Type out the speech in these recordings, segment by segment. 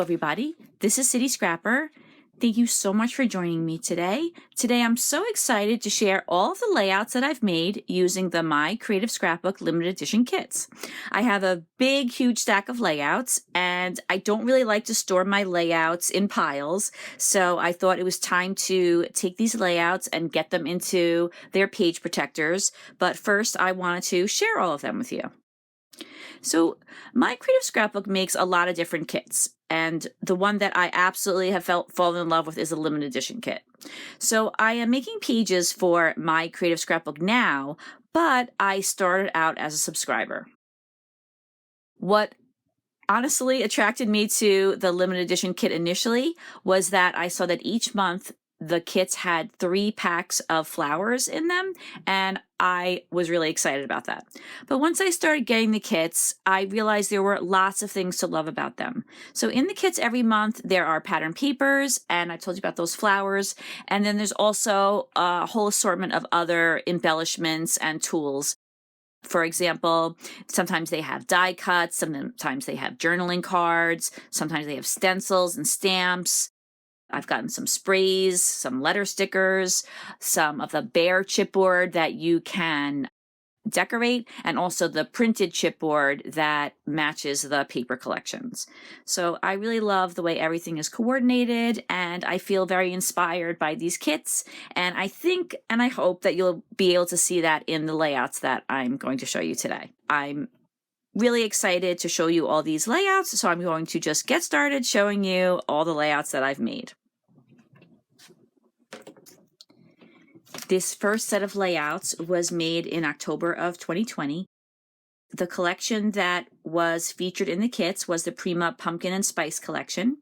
everybody. This is City Scrapper. Thank you so much for joining me today. Today I'm so excited to share all of the layouts that I've made using the My Creative Scrapbook limited edition kits. I have a big, huge stack of layouts, and I don't really like to store my layouts in piles, so I thought it was time to take these layouts and get them into their page protectors. But first, I wanted to share all of them with you. So My Creative Scrapbook makes a lot of different kits, and the one that I absolutely have fallen in love with is a limited edition kit. So I am making pages for My Creative Scrapbook now, but I started out as a subscriber. What honestly attracted me to the limited edition kit initially was that I saw that each month the kits had 3 packs of flowers in them, and I was really excited about that. But once I started getting the kits, I realized there were lots of things to love about them. So in the kits every month, there are pattern papers, and I told you about those flowers, and then there's also a whole assortment of other embellishments and tools. For example, sometimes they have die cuts, sometimes they have journaling cards, sometimes they have stencils and stamps. I've gotten some sprays, some letter stickers, some of the bare chipboard that you can decorate, and also the printed chipboard that matches the paper collections. So I really love the way everything is coordinated, and I feel very inspired by these kits, and I think and I hope that you'll be able to see that in the layouts that I'm going to show you today. I'm really excited to show you all these layouts, so I'm going to just get started showing you all the layouts that I've made. This first set of layouts was made in October of 2020. The collection that was featured in the kits was the Prima Pumpkin and Spice collection.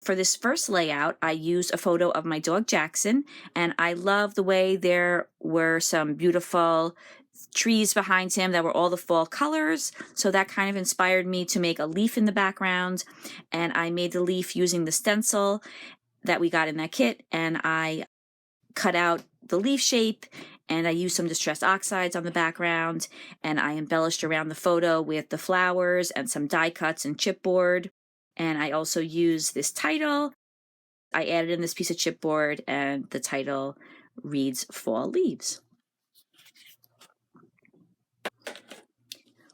For this first layout, I used a photo of my dog Jackson, and I love the way there were some beautiful trees behind him that were all the fall colors, so that kind of inspired me to make a leaf in the background, and I made the leaf using the stencil that we got in that kit, and I cut out the leaf shape, and I used some distress oxides on the background, and I embellished around the photo with the flowers and some die cuts and chipboard. And I also used this title. I added in this piece of chipboard, and the title reads Fall Leaves.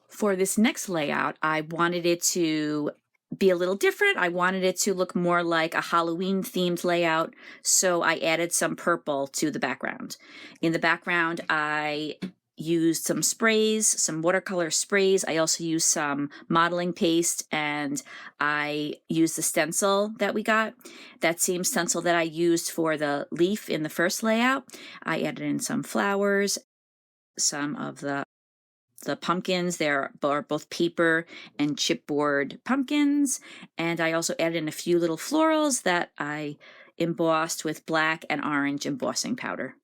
For this next layout, I wanted it to be a little different. I wanted it to look more like a Halloween themed layout, so I added some purple to the background. In the background, I used some sprays, some watercolor sprays. I also used some modeling paste, and I used the stencil that we got. That same stencil that I used for the leaf in the first layout. I added in some flowers, some of the pumpkins. There are both paper and chipboard pumpkins, and I also added in a few little florals that I embossed with black and orange embossing powder.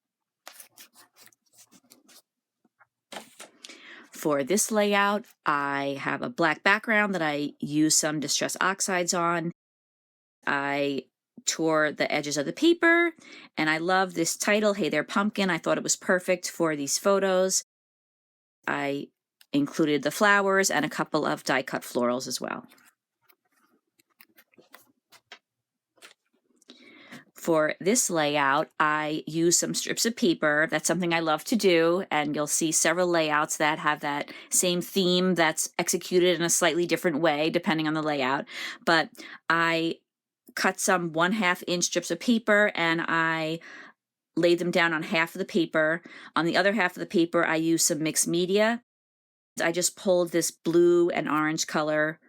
For this layout, I have a black background that I used some distress oxides on. I tore the edges of the paper, and I love this title, Hey There Pumpkin. I thought it was perfect for these photos. I included the flowers and a couple of die-cut florals as well. For this layout, I used some strips of paper. That's something I love to do, and you'll see several layouts that have that same theme that's executed in a slightly different way depending on the layout. But I cut some 1/2 inch strips of paper, and I laid them down on half of the paper. On the other half of the paper, I used some mixed media. I just pulled this blue and orange color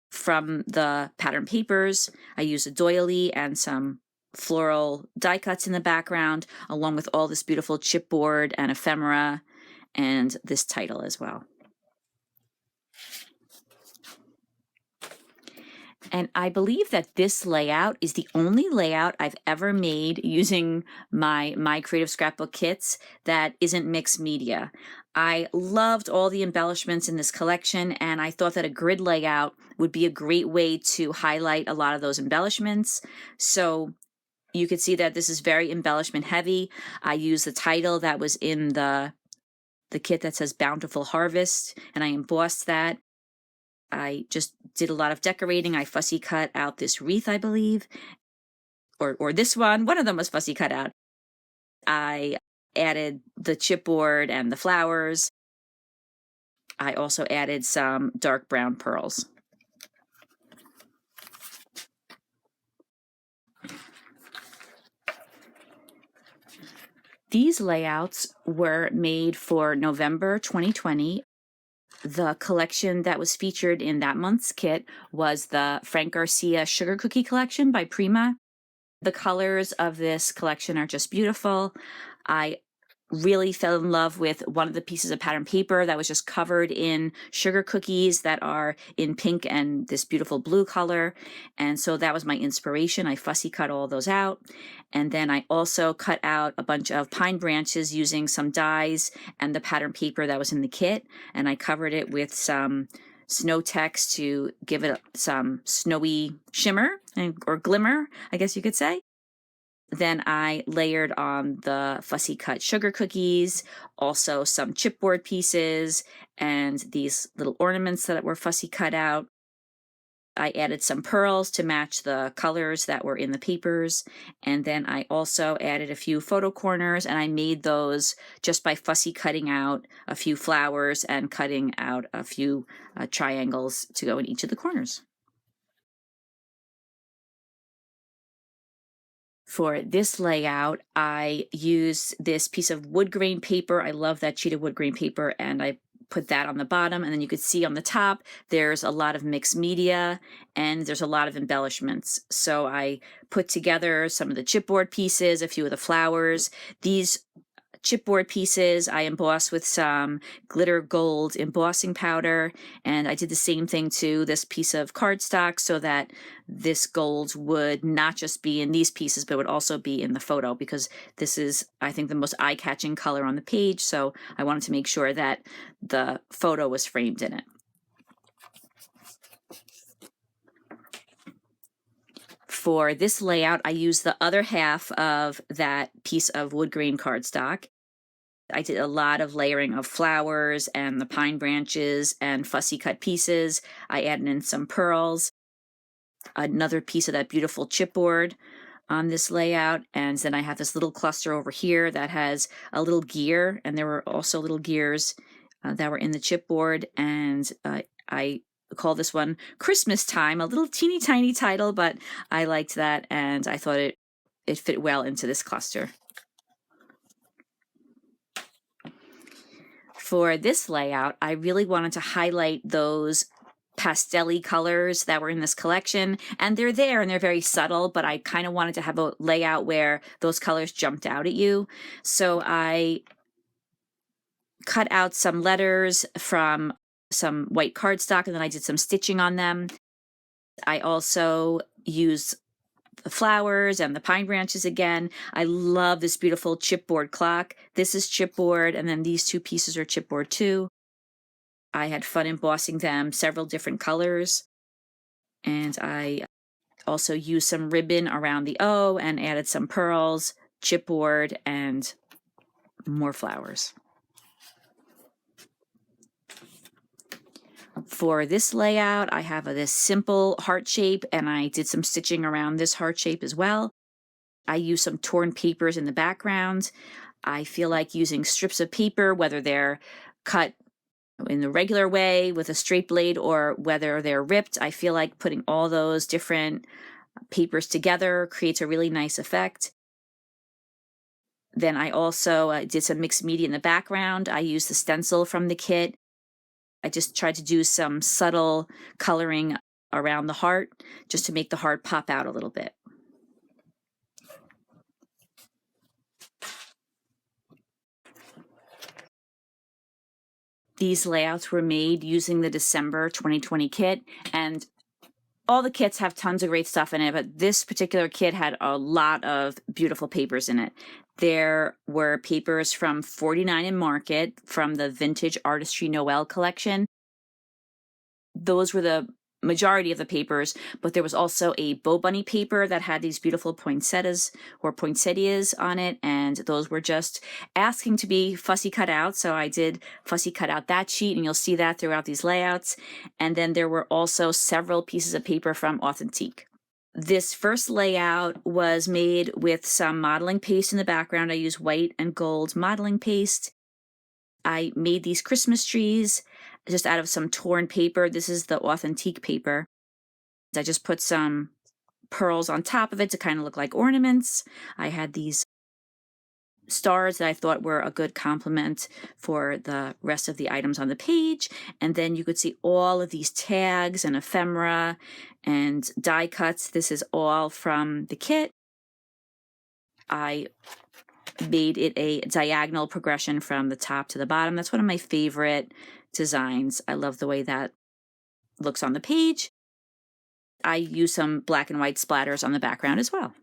from the pattern papers. I used a doily and some floral die cuts in the background, along with all this beautiful chipboard and ephemera and this title as well. And I believe that this layout is the only layout I've ever made using my Creative Scrapbook kits that isn't mixed media. I loved all the embellishments in this collection, and I thought that a grid layout would be a great way to highlight a lot of those embellishments. So you could see that this is very embellishment heavy. I used the title that was in the kit that says Bountiful Harvest, and I embossed that. I just did a lot of decorating. I fussy cut out this wreath, I believe, or this one. One of them was fussy cut out. I added the chipboard and the flowers. I also added some dark brown pearls. These layouts were made for November 2020. The collection that was featured in that month's kit was the Frank Garcia Sugar Cookie Collection by Prima. The colors of this collection are just beautiful. I really fell in love with one of the pieces of pattern paper that was just covered in sugar cookies that are in pink and this beautiful blue color. And so that was my inspiration. I fussy cut all those out. And then I also cut out a bunch of pine branches using some dies and the pattern paper that was in the kit. And I covered it with some snow text to give it some snowy shimmer or glimmer, I guess you could say. Then I layered on the fussy cut sugar cookies, also some chipboard pieces, and these little ornaments that were fussy cut out. I added some pearls to match the colors that were in the papers. And then I also added a few photo corners, and I made those just by fussy cutting out a few flowers and cutting out a few triangles to go in each of the corners. For this layout, I used this piece of wood grain paper. I love that sheet of wood grain paper, and I put that on the bottom, and then you could see on the top there's a lot of mixed media and there's a lot of embellishments. So I put together some of the chipboard pieces, a few of the flowers. These chipboard pieces I embossed with some glitter gold embossing powder, and I did the same thing to this piece of cardstock so that this gold would not just be in these pieces but would also be in the photo, because this is, I think, the most eye-catching color on the page, so I wanted to make sure that the photo was framed in it. For this layout, I used the other half of that piece of wood grain cardstock. I did a lot of layering of flowers and the pine branches and fussy cut pieces. I added in some pearls, another piece of that beautiful chipboard on this layout, and then I have this little cluster over here that has a little gear, and there were also little gears that were in the chipboard, and I call this one Christmas Time, a little teeny tiny title, but I liked that and I thought it fit well into this cluster. For this layout, I really wanted to highlight those pastel-y colors that were in this collection, and they're there and they're very subtle, but I kind of wanted to have a layout where those colors jumped out at you. So I cut out some letters from some white cardstock, and then I did some stitching on them. I also used the flowers and the pine branches again. I love this beautiful chipboard clock. This is chipboard, and then these two pieces are chipboard too. I had fun embossing them several different colors, and I also used some ribbon around the O and added some pearls, chipboard, and more flowers. For this layout, I have this simple heart shape, and I did some stitching around this heart shape as well. I used some torn papers in the background. I feel like using strips of paper, whether they're cut in the regular way with a straight blade or whether they're ripped, I feel like putting all those different papers together creates a really nice effect. Then I also did some mixed media in the background. I used the stencil from the kit. I just tried to do some subtle coloring around the heart just to make the heart pop out a little bit. These layouts were made using the December 2020 kit, and all the kits have tons of great stuff in it, but this particular kit had a lot of beautiful papers in it. There were papers from 49 and Market from the Vintage Artistry Noel collection. Those were the majority of the papers, but there was also a Bow Bunny paper that had these beautiful poinsettias or poinsettias on it, and those were just asking to be fussy cut out, so I did fussy cut out that sheet, and you'll see that throughout these layouts. And then there were also several pieces of paper from Authentique. This first layout was made with some modeling paste in the background. I used white and gold modeling paste. I made these Christmas trees just out of some torn paper. This is the Authentique paper. I just put some pearls on top of it to kind of look like ornaments. I had these stars that I thought were a good complement for the rest of the items on the page. And then you could see all of these tags and ephemera and die cuts. This is all from the kit. I made it a diagonal progression from the top to the bottom. That's one of my favorite designs. I love the way that looks on the page. I use some black and white splatters on the background as well.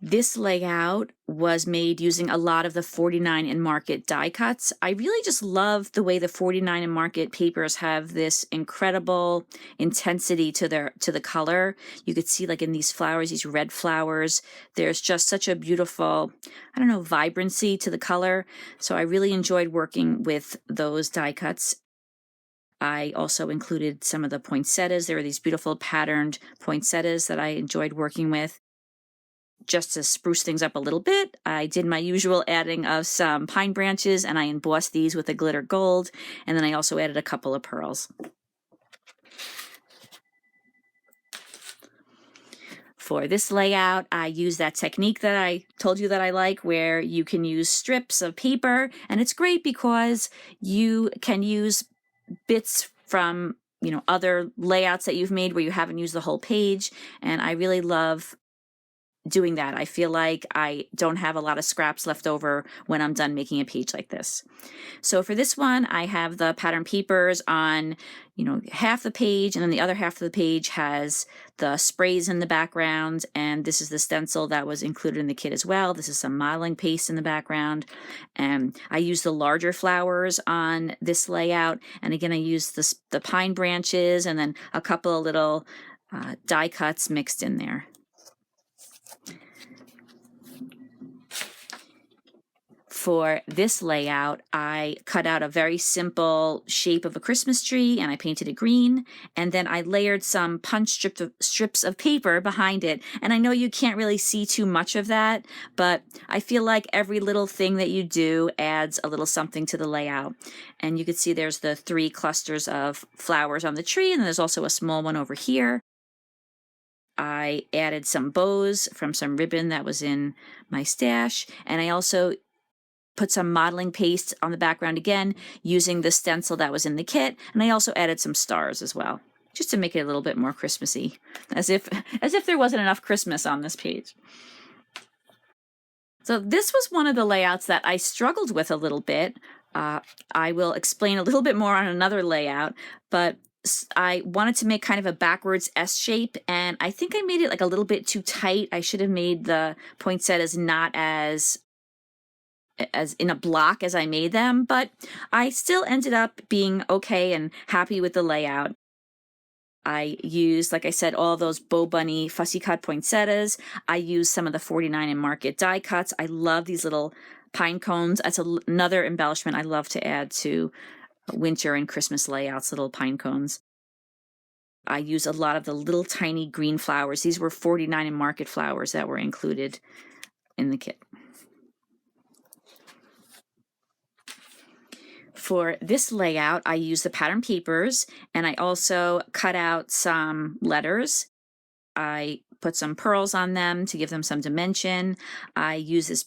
This layout was made using a lot of the 49 and Market die cuts. I really just love the way the 49 and Market papers have this incredible intensity to the color. You could see like in these flowers, these red flowers, there's just such a beautiful, I don't know, vibrancy to the color. So I really enjoyed working with those die cuts. I also included some of the poinsettias. There were these beautiful patterned poinsettias that I enjoyed working with. Just to spruce things up a little bit, I did my usual adding of some pine branches, and I embossed these with a glitter gold, and then I also added a couple of pearls. For this layout, I use that technique that I told you that I like, where you can use strips of paper, and it's great because you can use bits from, other layouts that you've made where you haven't used the whole page, and I really love doing that. I feel like I don't have a lot of scraps left over when I'm done making a page like this. So for this one, I have the pattern papers on, half the page, and then the other half of the page has the sprays in the background, and this is the stencil that was included in the kit as well. This is some modeling paste in the background, and I use the larger flowers on this layout, and again, I use the pine branches and then a couple of little die cuts mixed in there. For this layout, I cut out a very simple shape of a Christmas tree, and I painted it green, and then I layered some punch strips of paper behind it. And I know you can't really see too much of that, but I feel like every little thing that you do adds a little something to the layout. And you can see there's the 3 clusters of flowers on the tree, and there's also a small one over here. I added some bows from some ribbon that was in my stash, and I also put some modeling paste on the background again using the stencil that was in the kit, and I also added some stars as well, just to make it a little bit more Christmassy, as if there wasn't enough Christmas on this page. So this was one of the layouts that I struggled with a little bit. I will explain a little bit more on another layout, but I wanted to make kind of a backwards S shape, and I think I made it like a little bit too tight. I should have made the poinsettias not as in a block as I made them, but I still ended up being okay and happy with the layout. I used, like I said, all those Bow Bunny fussy cut poinsettias. I used some of the 49 and Market die cuts. I love these little pine cones. That's another embellishment I love to add to winter and Christmas layouts, little pine cones. I use a lot of the little tiny green flowers. These were 49 and Market flowers that were included in the kit. For this layout, I used the pattern papers, and I also cut out some letters. I put some pearls on them to give them some dimension. I used this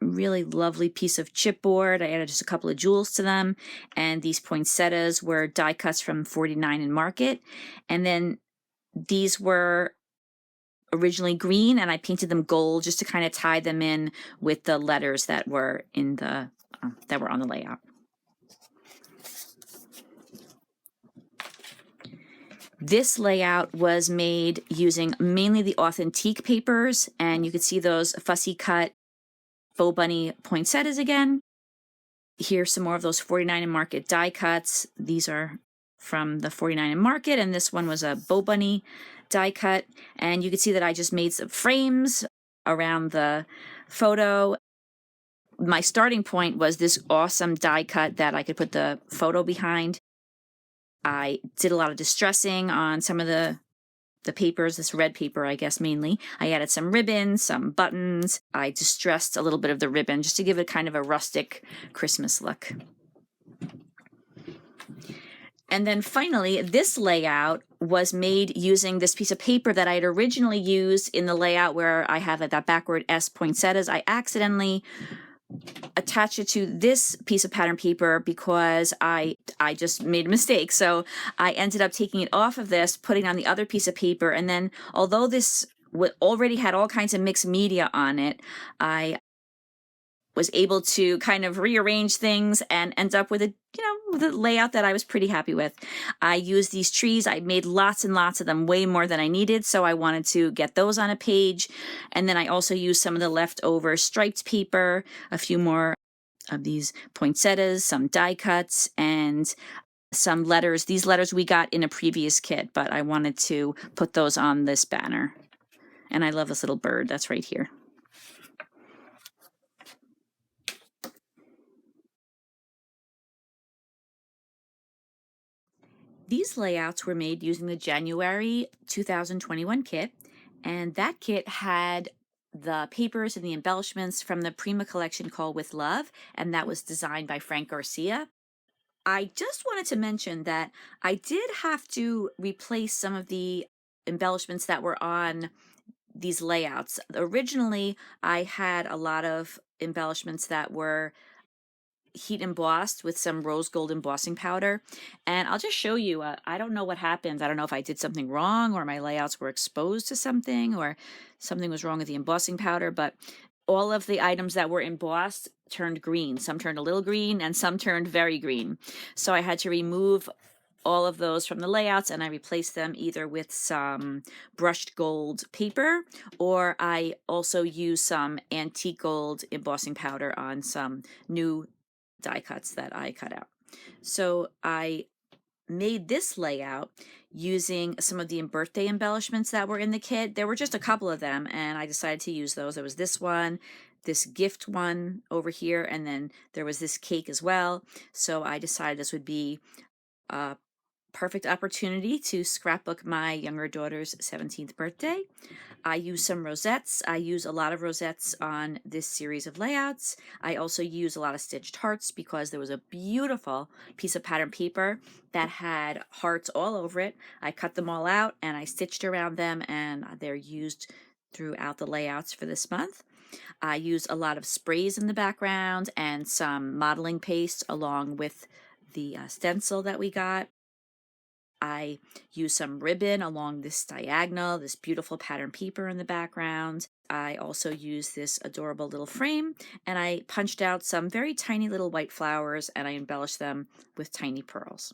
really lovely piece of chipboard. I added just a couple of jewels to them, and these poinsettias were die cuts from 49 and Market. And then these were originally green, and I painted them gold just to kind of tie them in with the letters that were in the that were on the layout. This layout was made using mainly the Authentique papers, and you can see those fussy cut Bow Bunny poinsettias again. Here's some more of those 49 and Market die cuts. These are from the 49 and Market, and this one was a Bow Bunny die cut. And you can see that I just made some frames around the photo. My starting point was this awesome die cut that I could put the photo behind. I did a lot of distressing on some of the papers, this red paper, I guess, mainly. I added some ribbon, some buttons. I distressed a little bit of the ribbon just to give it kind of a rustic Christmas look. And then finally, this layout was made using this piece of paper that I had originally used in the layout where I have that backward S poinsettias. I accidentally attached it to this piece of pattern paper because I just made a mistake. So I ended up taking it off of this, putting it on the other piece of paper, and then although this already had all kinds of mixed media on it, I was able to kind of rearrange things and end up with with a layout that I was pretty happy with. I used these trees. I made lots and lots of them, way more than I needed, so I wanted to get those on a page. And then I also used some of the leftover striped paper, a few more of these poinsettias, some die cuts, and some letters. These letters we got in a previous kit, but I wanted to put those on this banner. And I love this little bird that's right here. These layouts were made using the January 2021 kit, and that kit had the papers and the embellishments from the Prima collection called With Love, and that was designed by Frank Garcia. I just wanted to mention that I did have to replace some of the embellishments that were on these layouts. Originally, I had a lot of embellishments that were heat embossed with some rose gold embossing powder, and I'll just show you. I don't know what happened. I don't know if I did something wrong or my layouts were exposed to something or something was wrong with the embossing powder, but all of the items that were embossed turned green. Some turned a little green and some turned very green. So I had to remove all of those from the layouts, and I replaced them either with some brushed gold paper, or I also used some antique gold embossing powder on some new die cuts that I cut out. So I made this layout using some of the birthday embellishments that were in the kit. There were just a couple of them, and I decided to use those. There was this one, this gift one over here, and then there was this cake as well. So I decided this would be a perfect opportunity to scrapbook my younger daughter's 17th birthday. I use some rosettes. I use a lot of rosettes on this series of layouts. I also use a lot of stitched hearts because there was a beautiful piece of pattern paper that had hearts all over it. I cut them all out and I stitched around them, and they're used throughout the layouts for this month. I use a lot of sprays in the background and some modeling paste along with the stencil that we got. I use some ribbon along this diagonal, this beautiful pattern paper in the background. I also use this adorable little frame, and I punched out some very tiny little white flowers and I embellished them with tiny pearls.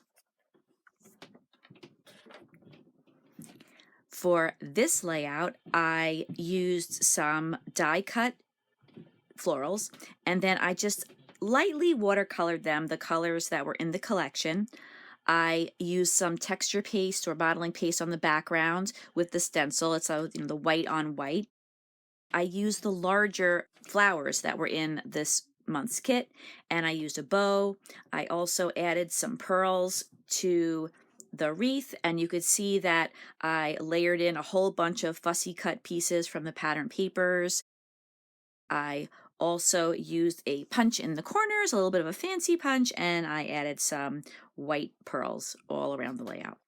For this layout, I used some die cut florals, and then I just lightly watercolored them, the colors that were in the collection. I used some texture paste or modeling paste on the background with the stencil. It's the white on white. I used the larger flowers that were in this month's kit, and I used a bow. I also added some pearls to the wreath, and you could see that I layered in a whole bunch of fussy cut pieces from the pattern papers. I also used a punch in the corners, a little bit of a fancy punch, and I added some white pearls all around the layout.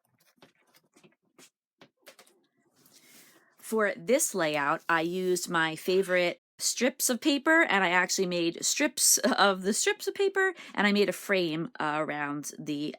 For this layout, I used my favorite strips of paper, and I actually made strips of the strips of paper, and I made a frame around the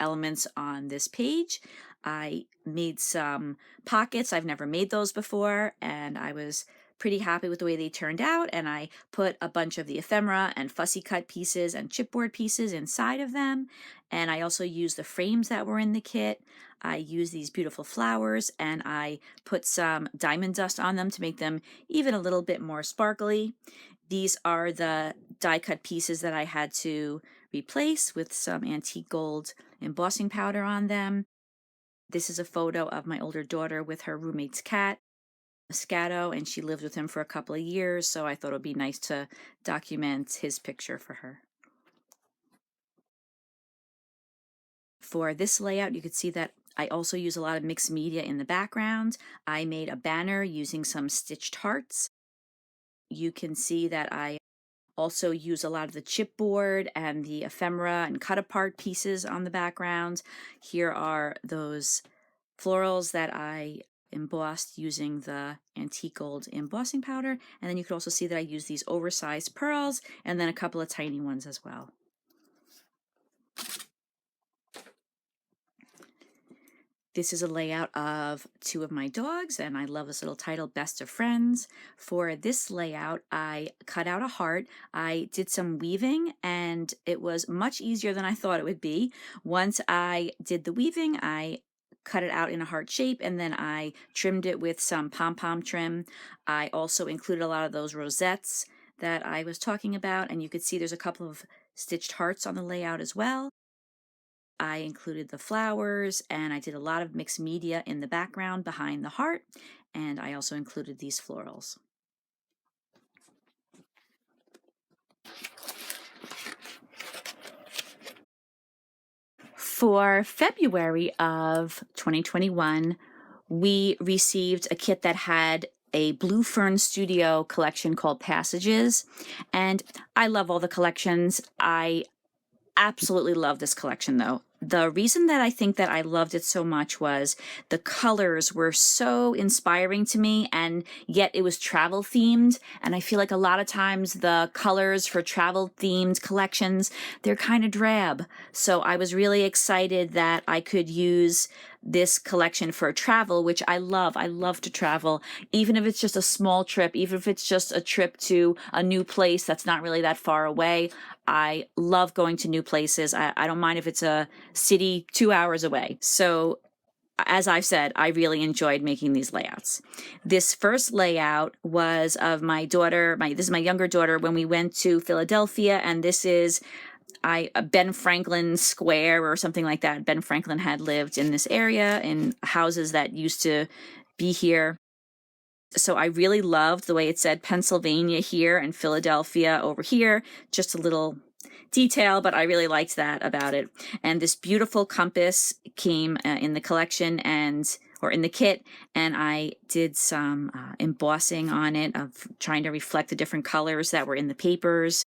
elements on this page. I made some pockets. I've never made those before, and I was pretty happy with the way they turned out, and I put a bunch of the ephemera and fussy cut pieces and chipboard pieces inside of them, and I also used the frames that were in the kit. I used these beautiful flowers, and I put some diamond dust on them to make them even a little bit more sparkly. These are the die cut pieces that I had to replace with some antique gold embossing powder on them. This is a photo of my older daughter with her roommate's cat, Scatto, and she lived with him for a couple of years, so I thought it would be nice to document his picture for her. For this layout, you could see that I also use a lot of mixed media in the background. I made a banner using some stitched hearts. You can see that I also use a lot of the chipboard and the ephemera and cut apart pieces on the background. Here are those florals that I embossed using the antique gold embossing powder. And then you could also see that I use these oversized pearls and then a couple of tiny ones as well. This is a layout of two of my dogs, and I love this little title, Best of Friends. For this layout, I cut out a heart. I did some weaving, and it was much easier than I thought it would be. Once I did the weaving, I cut it out in a heart shape, and then I trimmed it with some pom-pom trim. I also included a lot of those rosettes that I was talking about, and you could see there's a couple of stitched hearts on the layout as well. I included the flowers, and I did a lot of mixed media in the background behind the heart, and I also included these florals. For February of 2021, we received a kit that had a Blue Fern Studio collection called Passages, and I love all the collections. I absolutely love this collection though. The reason that I think that I loved it so much was the colors were so inspiring to me, and yet it was travel themed. And I feel like a lot of times the colors for travel themed collections, they're kind of drab. So I was really excited that I could use this collection for travel, which I love. I love to travel, even if it's just a small trip, even if it's just a trip to a new place that's not really that far away. I love going to new places. I don't mind if it's a city 2 hours away. So as I've said, I really enjoyed making these layouts. This first layout was of my daughter, this is my younger daughter, when we went to Philadelphia, and this is Ben Franklin Square or something like that. Ben Franklin had lived in this area in houses that used to be here. So I really loved the way it said Pennsylvania here and Philadelphia over here. Just a little detail, but I really liked that about it. And this beautiful compass came in the collection or in the kit, and I did some embossing on it of trying to reflect the different colors that were in the papers.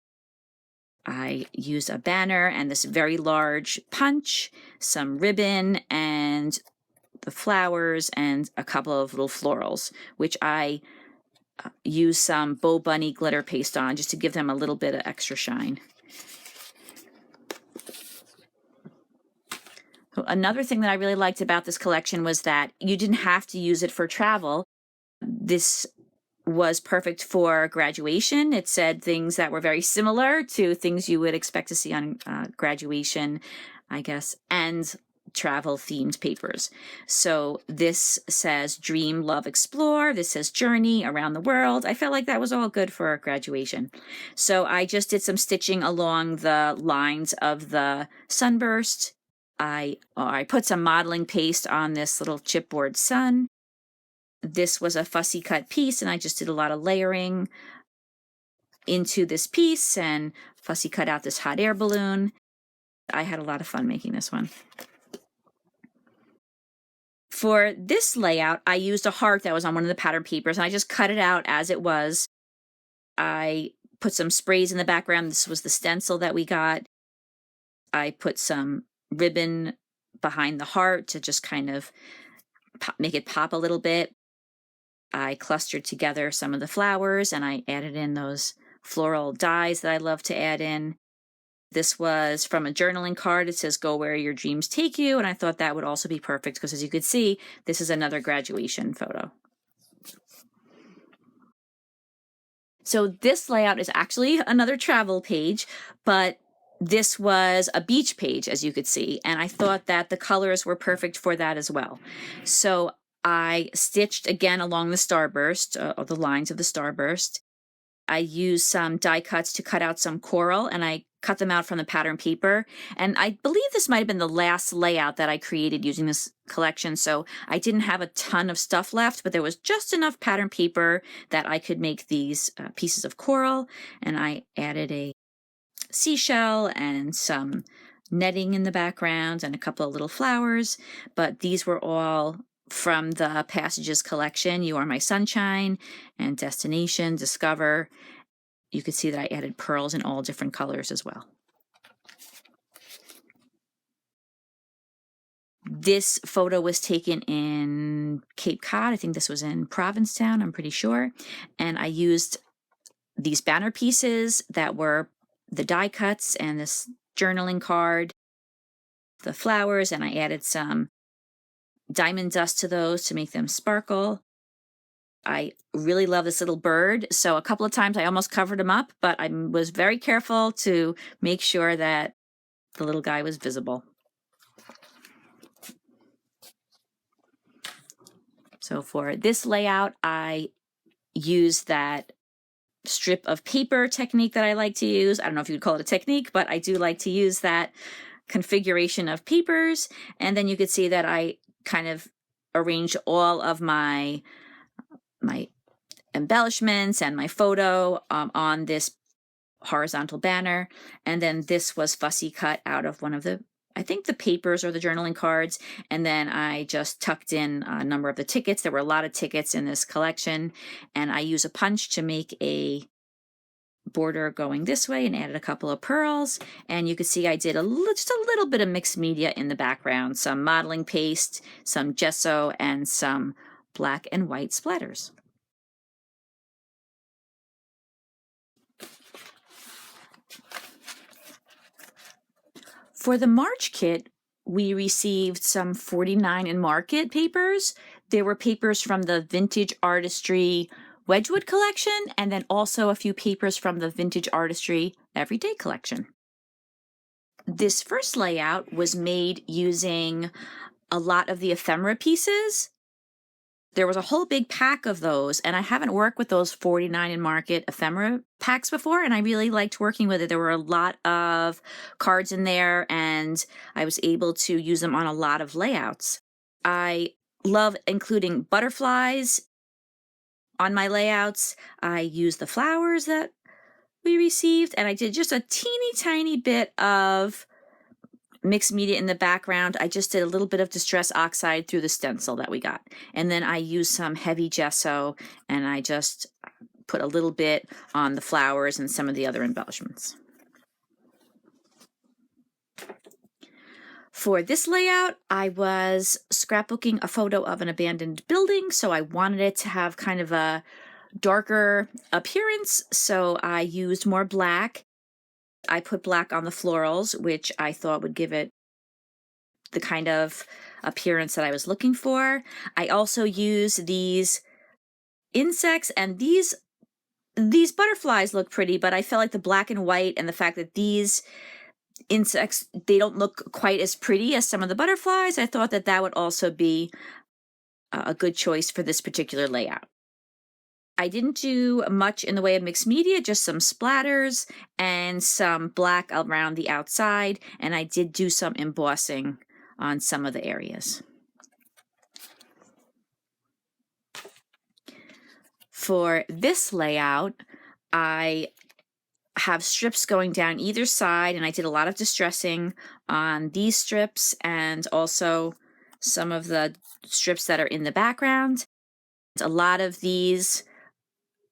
I used a banner and this very large punch, some ribbon, and the flowers, and a couple of little florals, which I used some Bow Bunny glitter paste on just to give them a little bit of extra shine. Another thing that I really liked about this collection was that you didn't have to use it for travel. This was perfect for graduation. It said things that were very similar to things you would expect to see on graduation, I guess, and travel themed papers. So this says Dream, Love, Explore. This says Journey Around the World. I felt like that was all good for graduation. So I just did some stitching along the lines of the sunburst. I put some modeling paste on this little chipboard sun. This was a fussy cut piece, and I just did a lot of layering into this piece and fussy cut out this hot air balloon. I had a lot of fun making this one. For this layout, I used a heart that was on one of the pattern papers, and I just cut it out as it was. I put some sprays in the background. This was the stencil that we got. I put some ribbon behind the heart to just kind of make it pop a little bit. I clustered together some of the flowers, and I added in those floral dies that I love to add in. This was from a journaling card. It says, "Go where your dreams take you." And I thought that would also be perfect because, as you could see, this is another graduation photo. So this layout is actually another travel page, but this was a beach page, as you could see. And I thought that the colors were perfect for that as well. So I stitched again along the starburst, or the lines of the starburst. I used some die cuts to cut out some coral, and I cut them out from the pattern paper. And I believe this might have been the last layout that I created using this collection, so I didn't have a ton of stuff left, but there was just enough pattern paper that I could make these pieces of coral. And I added a seashell and some netting in the background and a couple of little flowers, but these were all from the Passages collection, You Are My Sunshine and Destination, Discover. You could see that I added pearls in all different colors as well. This photo was taken in Cape Cod. I think this was in Provincetown, I'm pretty sure. And I used these banner pieces that were the die cuts and this journaling card, the flowers, and I added some diamond dust to those to make them sparkle. I really love this little bird, so a couple of times I almost covered him up, but I was very careful to make sure that the little guy was visible. So for this layout, I used that strip of paper technique that I like to use. I don't know if you'd call it a technique, but I do like to use that configuration of papers. And then you could see that I kind of arranged all of my embellishments and my photo on this horizontal banner. And then this was fussy cut out of one of the, I think, the papers or the journaling cards. And then I just tucked in a number of the tickets. There were a lot of tickets in this collection. And I use a punch to make a border going this way and added a couple of pearls. And you can see I did just a little bit of mixed media in the background, some modeling paste, some gesso, and some black and white splatters. For the March kit, we received some 49 and Market papers. There were papers from the Vintage Artistry Wedgwood collection, and then also a few papers from the Vintage Artistry Everyday collection. This first layout was made using a lot of the ephemera pieces. There was a whole big pack of those, and I haven't worked with those 49 and Market ephemera packs before, and I really liked working with it. There were a lot of cards in there, and I was able to use them on a lot of layouts. I love including butterflies on my layouts. I used the flowers that we received, and I did just a teeny tiny bit of mixed media in the background. I just did a little bit of Distress Oxide through the stencil that we got. And then I used some heavy gesso, and I just put a little bit on the flowers and some of the other embellishments. For this layout, I was scrapbooking a photo of an abandoned building, so I wanted it to have kind of a darker appearance, so I used more black. I put black on the florals, which I thought would give it the kind of appearance that I was looking for. I also used these insects, and these butterflies look pretty, but I felt like the black and white and the fact that these insects, they don't look quite as pretty as some of the butterflies, I thought that that would also be a good choice for this particular layout. I didn't do much in the way of mixed media, just some splatters and some black around the outside, and I did do some embossing on some of the areas. For this layout, I have strips going down either side, and I did a lot of distressing on these strips and also some of the strips that are in the background. A lot of these,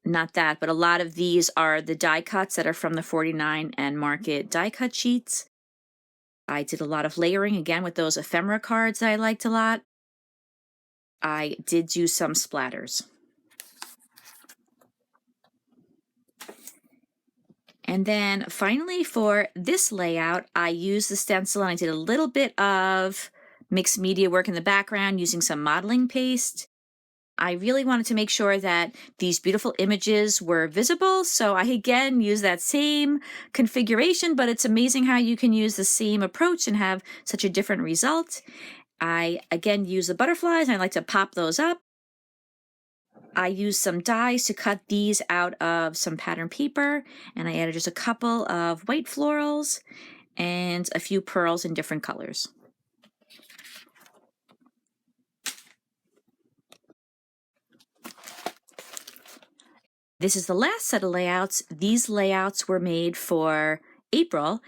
not that, but a lot of these are the die cuts that are from the 49 and Market die cut sheets. I did a lot of layering, again, with those ephemera cards that I liked a lot. I did do some splatters. And then finally for this layout, I used the stencil and I did a little bit of mixed media work in the background using some modeling paste. I really wanted to make sure that these beautiful images were visible, so I again used that same configuration, but it's amazing how you can use the same approach and have such a different result. I again use the butterflies, and I like to pop those up. I used some dies to cut these out of some pattern paper, and I added just a couple of white florals and a few pearls in different colors. This is the last set of layouts. These layouts were made for April.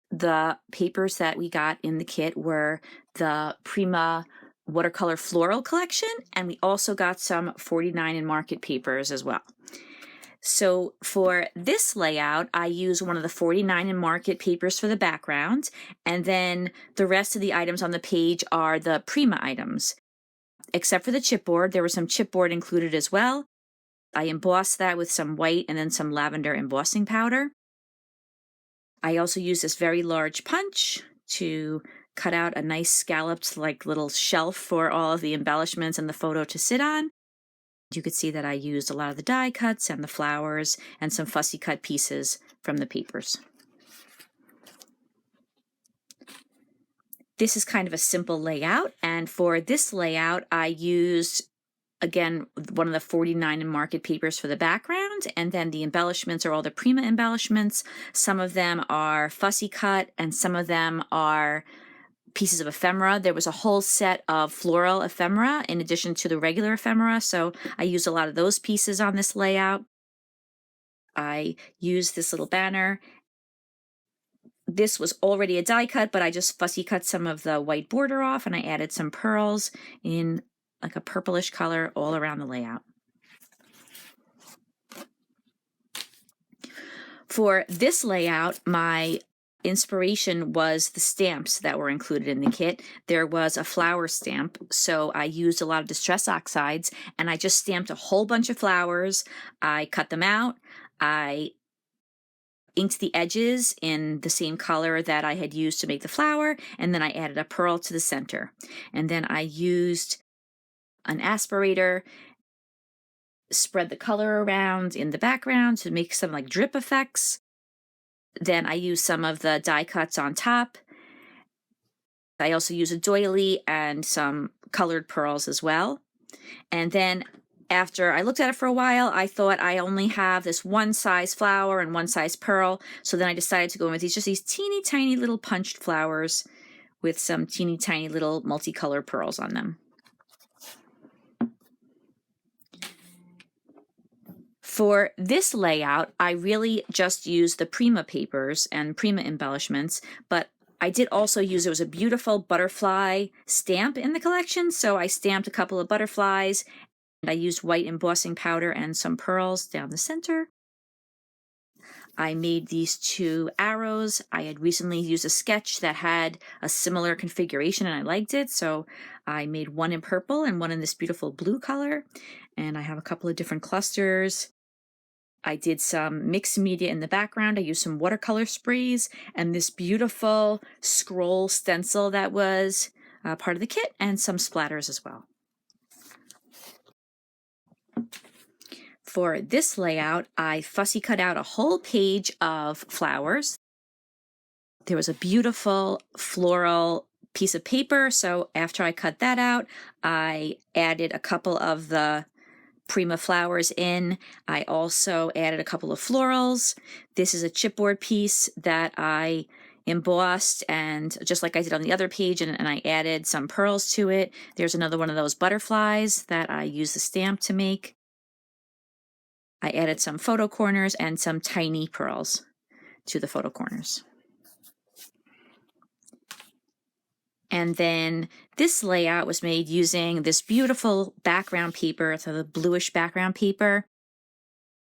The papers that we got in the kit were the Prima watercolor floral collection, and we also got some 49 and Market papers as well. So for this layout, I use one of the 49 and Market papers for the background, and then the rest of the items on the page are the Prima items. Except for the chipboard, there was some chipboard included as well. I embossed that with some white and then some lavender embossing powder. I also used this very large punch to cut out a nice scalloped like little shelf for all of the embellishments and the photo to sit on. You could see that I used a lot of the die cuts and the flowers and some fussy cut pieces from the papers. This is kind of a simple layout, and for this layout I used, again, one of the 49 and Market papers for the background, and then the embellishments are all the Prima embellishments. Some of them are fussy cut and some of them are pieces of ephemera. There was a whole set of floral ephemera in addition to the regular ephemera, so I used a lot of those pieces on this layout. I used this little banner. This was already a die cut, but I just fussy cut some of the white border off and I added some pearls in like a purplish color all around the layout. For this layout, my inspiration was the stamps that were included in the kit. There was a flower stamp, so I used a lot of Distress Oxides, and I just stamped a whole bunch of flowers. I cut them out. I inked the edges in the same color that I had used to make the flower, and then I added a pearl to the center. And then I used an aspirator, spread the color around in the background to make some like drip effects. Then I used some of the die cuts on top. I also used a doily and some colored pearls as well. And then after I looked at it for a while, I thought I only have this one size flower and one size pearl. So then I decided to go in with these teeny tiny little punched flowers with some teeny tiny little multicolored pearls on them. For this layout, I really just used the Prima papers and Prima embellishments, but I did also use, there was a beautiful butterfly stamp in the collection, so I stamped a couple of butterflies. I used white embossing powder and some pearls down the center. I made these two arrows. I had recently used a sketch that had a similar configuration and I liked it, so I made one in purple and one in this beautiful blue color. And I have a couple of different clusters. I did some mixed media in the background. I used some watercolor sprays and this beautiful scroll stencil that was part of the kit, and some splatters as well. For this layout, I fussy cut out a whole page of flowers. There was a beautiful floral piece of paper, so after I cut that out, I added a couple of the Prima flowers in. I also added a couple of florals. This is a chipboard piece that I embossed, and just like I did on the other page, and I added some pearls to it. There's another one of those butterflies that I used the stamp to make. I added some photo corners and some tiny pearls to the photo corners. And then this layout was made using this beautiful background paper, so the bluish background paper.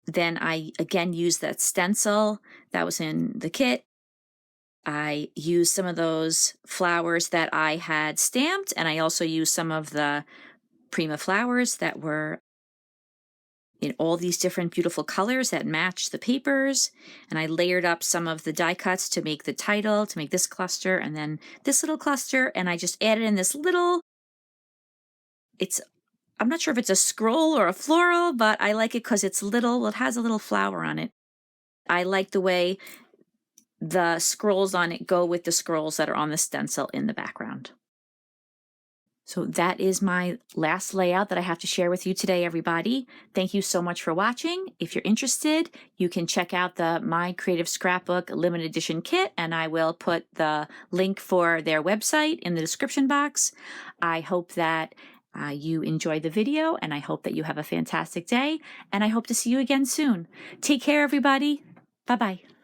Then I again used that stencil that was in the kit. I used some of those flowers that I had stamped, and I also used some of the Prima flowers that were in all these different beautiful colors that match the papers. And I layered up some of the die cuts to make the title, to make this cluster, and then this little cluster. And I just added in this little, I'm not sure if it's a scroll or a floral, but I like it because it's little, it has a little flower on it. I like the way the scrolls on it go with the scrolls that are on the stencil in the background. So that is my last layout that I have to share with you today, everybody. Thank you so much for watching. If you're interested, you can check out the My Creative Scrapbook limited edition kit, and I will put the link for their website in the description box. I hope that you enjoyed the video, and I hope that you have a fantastic day, and I hope to see you again soon. Take care, everybody. Bye-bye.